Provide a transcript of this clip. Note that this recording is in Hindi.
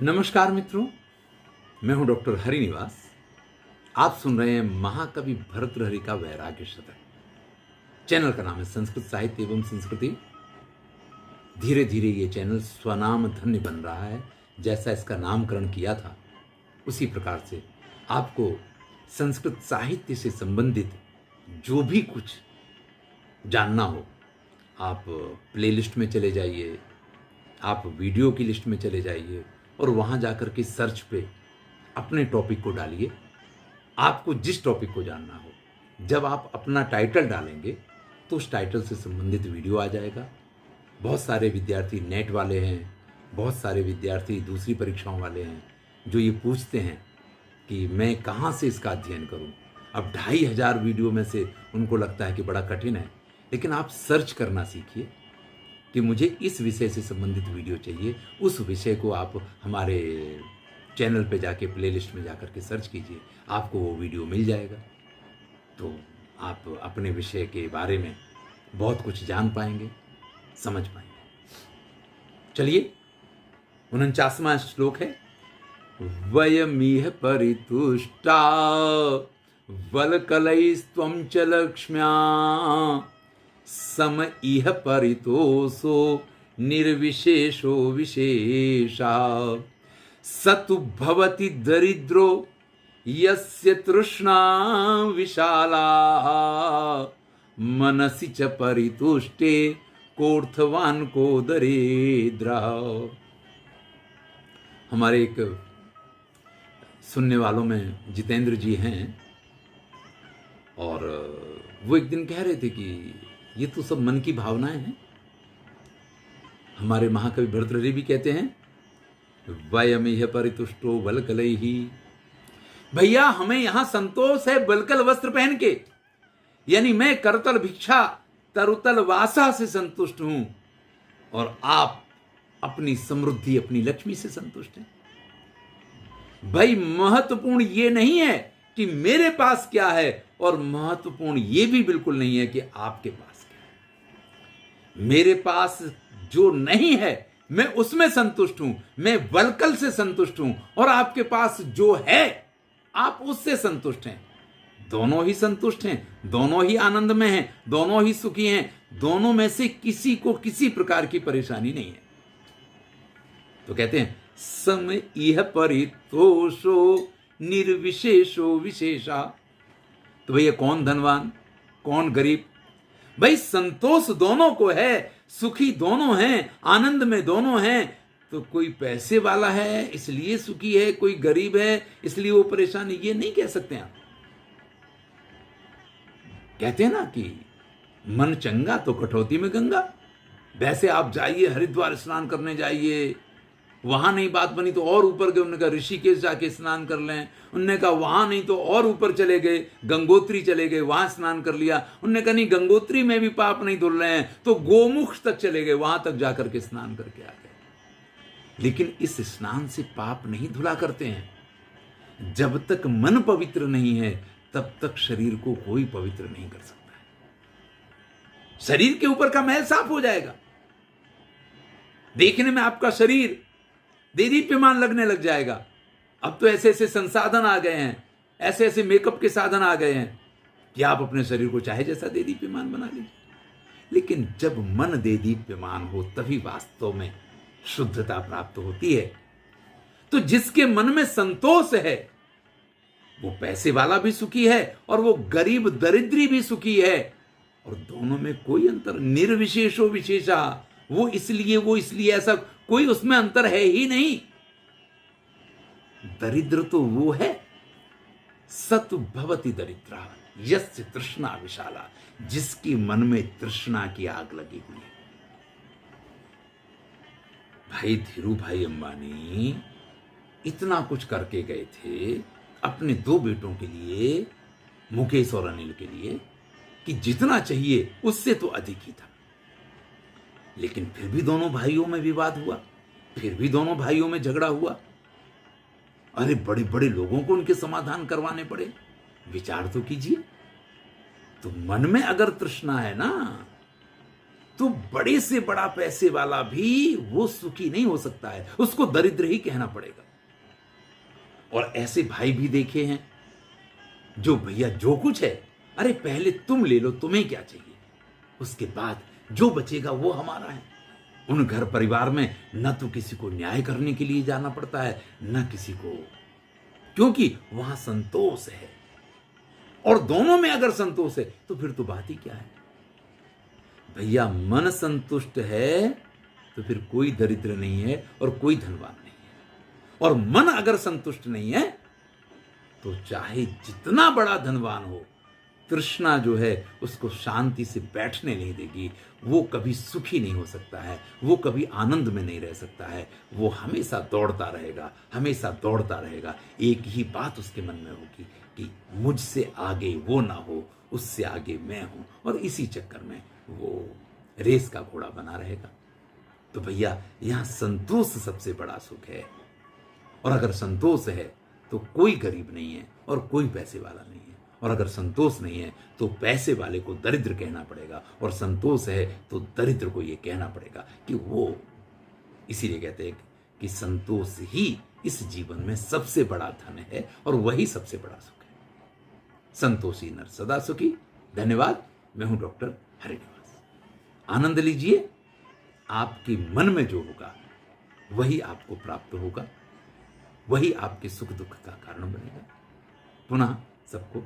नमस्कार मित्रों, मैं हूं डॉक्टर हरिनिवास। आप सुन रहे हैं महाकवि भर्तृहरि का वैराग्य शतक। चैनल का नाम है संस्कृत साहित्य एवं संस्कृति। धीरे धीरे ये चैनल स्वनाम धन्य बन रहा है। जैसा इसका नामकरण किया था उसी प्रकार से आपको संस्कृत साहित्य से संबंधित जो भी कुछ जानना हो, आप प्लेलिस्ट में चले जाइए, आप वीडियो की लिस्ट में चले जाइए और वहाँ जाकर के सर्च पे अपने टॉपिक को डालिए। आपको जिस टॉपिक को जानना हो, जब आप अपना टाइटल डालेंगे तो उस टाइटल से संबंधित वीडियो आ जाएगा। बहुत सारे विद्यार्थी नेट वाले हैं, बहुत सारे विद्यार्थी दूसरी परीक्षाओं वाले हैं जो ये पूछते हैं कि मैं कहाँ से इसका अध्ययन करूँ। अब 2500 वीडियो में से उनको लगता है कि बड़ा कठिन है, लेकिन आप सर्च करना सीखिए कि मुझे इस विषय से संबंधित वीडियो चाहिए। उस विषय को आप हमारे चैनल पे जाके प्लेलिस्ट में जाकर के सर्च कीजिए, आपको वो वीडियो मिल जाएगा। तो आप अपने विषय के बारे में बहुत कुछ जान पाएंगे, समझ पाएंगे। चलिए, 49वां श्लोक है। वयमिह परितुष्टा वलकलैस्त्वं च लक्ष्म्या सम इह परितोषो निर्विशेषो विशेषा सतु भवति दरिद्रो यस्य तृष्णा विशाला मनसि च परितुष्टे कोर्थवान को दरिद्र। हमारे एक सुनने वालों में जितेंद्र जी हैं और वो एक दिन कह रहे थे कि ये तो सब मन की भावनाएं हैं। हमारे महाकवि भर्तृहरि भी कहते हैं वयमिह परितुष्टो वलकलैहि। भैया, हमें यहां संतोष है वलकल वस्त्र पहन के, यानी मैं करतल भिक्षा तरुतल वासा से संतुष्ट हूं और आप अपनी समृद्धि, अपनी लक्ष्मी से संतुष्ट हैं। भाई, महत्वपूर्ण ये नहीं है कि मेरे पास क्या है, और महत्वपूर्ण ये भी बिल्कुल नहीं है कि आपके पास क्या है। मेरे पास जो नहीं है मैं उसमें संतुष्ट हूं, मैं वलकल से संतुष्ट हूं, और आपके पास जो है आप उससे संतुष्ट हैं। दोनों ही संतुष्ट हैं, दोनों ही आनंद में हैं, दोनों ही सुखी हैं, दोनों में से किसी को किसी प्रकार की परेशानी नहीं है। तो कहते हैं सम इह परितोषो निर्विशेषो विशेषा। तो भैया, कौन धनवान कौन गरीब? भाई, संतोष दोनों को है, सुखी दोनों हैं, आनंद में दोनों हैं। तो कोई पैसे वाला है इसलिए सुखी है, कोई गरीब है इसलिए वो परेशानी, ये नहीं कह सकते आप। कहते हैं ना कि मन चंगा तो कटौती में गंगा। वैसे आप जाइए, हरिद्वार स्नान करने जाइए, वहां नहीं बात बनी तो और ऊपर गए, उन्होंने कहा ऋषिकेश जाके स्नान कर लें। उन्होंने कहा वहां नहीं तो और ऊपर चले गए, गंगोत्री चले गए, वहां स्नान कर लिया। उन्होंने कहा नहीं, गंगोत्री में भी पाप नहीं धुल रहे हैं तो गोमुख तक चले गए, वहां तक जाकर के स्नान करके आ गए। लेकिन इस स्नान से पाप नहीं धुला करते हैं। जब तक मन पवित्र नहीं है तब तक शरीर को कोई पवित्र नहीं कर सकता है। शरीर के ऊपर का मैल साफ हो जाएगा, देखने में आपका शरीर देदीप्यमान लगने लग जाएगा। अब तो ऐसे ऐसे संसाधन आ गए हैं, ऐसे ऐसे मेकअप के साधन आ गए हैं कि आप अपने शरीर को चाहे जैसा देदीप्यमान बना लीजिए। लेकिन जब मन देदीप्यमान हो तभी वास्तव में शुद्धता प्राप्त होती है। तो जिसके मन में संतोष है वो पैसे वाला भी सुखी है और वो गरीब दरिद्री भी सुखी है, और दोनों में कोई अंतर, निर्विशेषो विशेषा। वो इसलिए ऐसा कोई उसमें अंतर है ही नहीं। दरिद्र तो वो है सतु भवति दरिद्रा यस्य तृष्णा विशाला, जिसकी मन में तृष्णा की आग लगी हुई है। भाई धीरू भाई अंबानी इतना कुछ करके गए थे अपने 2 बेटों के लिए, मुकेश और अनिल के लिए, कि जितना चाहिए उससे तो अधिक ही था। लेकिन फिर भी दोनों भाइयों में विवाद हुआ, फिर भी दोनों भाइयों में झगड़ा हुआ। अरे बड़े बड़े लोगों को उनके समाधान करवाने पड़े। विचार तो कीजिए। तो मन में अगर तृष्णा है ना, तो बड़े से बड़ा पैसे वाला भी वो सुखी नहीं हो सकता है, उसको दरिद्र ही कहना पड़ेगा। और ऐसे भाई भी देखे हैं जो भैया जो कुछ है, अरे पहले तुम ले लो, तुम्हें क्या चाहिए, उसके बाद जो बचेगा वो हमारा है। उन घर परिवार में न तो किसी को न्याय करने के लिए जाना पड़ता है, न किसी को, क्योंकि वहां संतोष है। और दोनों में अगर संतोष है तो फिर तो बात ही क्या है भैया। मन संतुष्ट है तो फिर कोई दरिद्र नहीं है और कोई धनवान नहीं है। और मन अगर संतुष्ट नहीं है तो चाहे जितना बड़ा धनवान हो, तृष्णा जो है उसको शांति से बैठने नहीं देगी। वो कभी सुखी नहीं हो सकता है, वो कभी आनंद में नहीं रह सकता है। वो हमेशा दौड़ता रहेगा, हमेशा दौड़ता रहेगा। एक ही बात उसके मन में होगी कि मुझसे आगे वो ना हो, उससे आगे मैं हूं, और इसी चक्कर में वो रेस का घोड़ा बना रहेगा। तो भैया यहां संतोष सबसे बड़ा सुख है। और अगर संतोष है तो कोई गरीब नहीं है और कोई पैसे वाला नहीं है। और अगर संतोष नहीं है तो पैसे वाले को दरिद्र कहना पड़ेगा, और संतोष है तो दरिद्र को यह कहना पड़ेगा कि वो, इसीलिए कहते हैं कि संतोष ही इस जीवन में सबसे बड़ा धन है और वही सबसे बड़ा सुख है। संतोषी नर सदा सुखी। धन्यवाद। मैं हूं डॉक्टर हरिनिवास। आनंद लीजिए। आपके मन में जो होगा वही आपको प्राप्त होगा, वही आपके सुख दुख का कारण बनेगा। पुनः सबको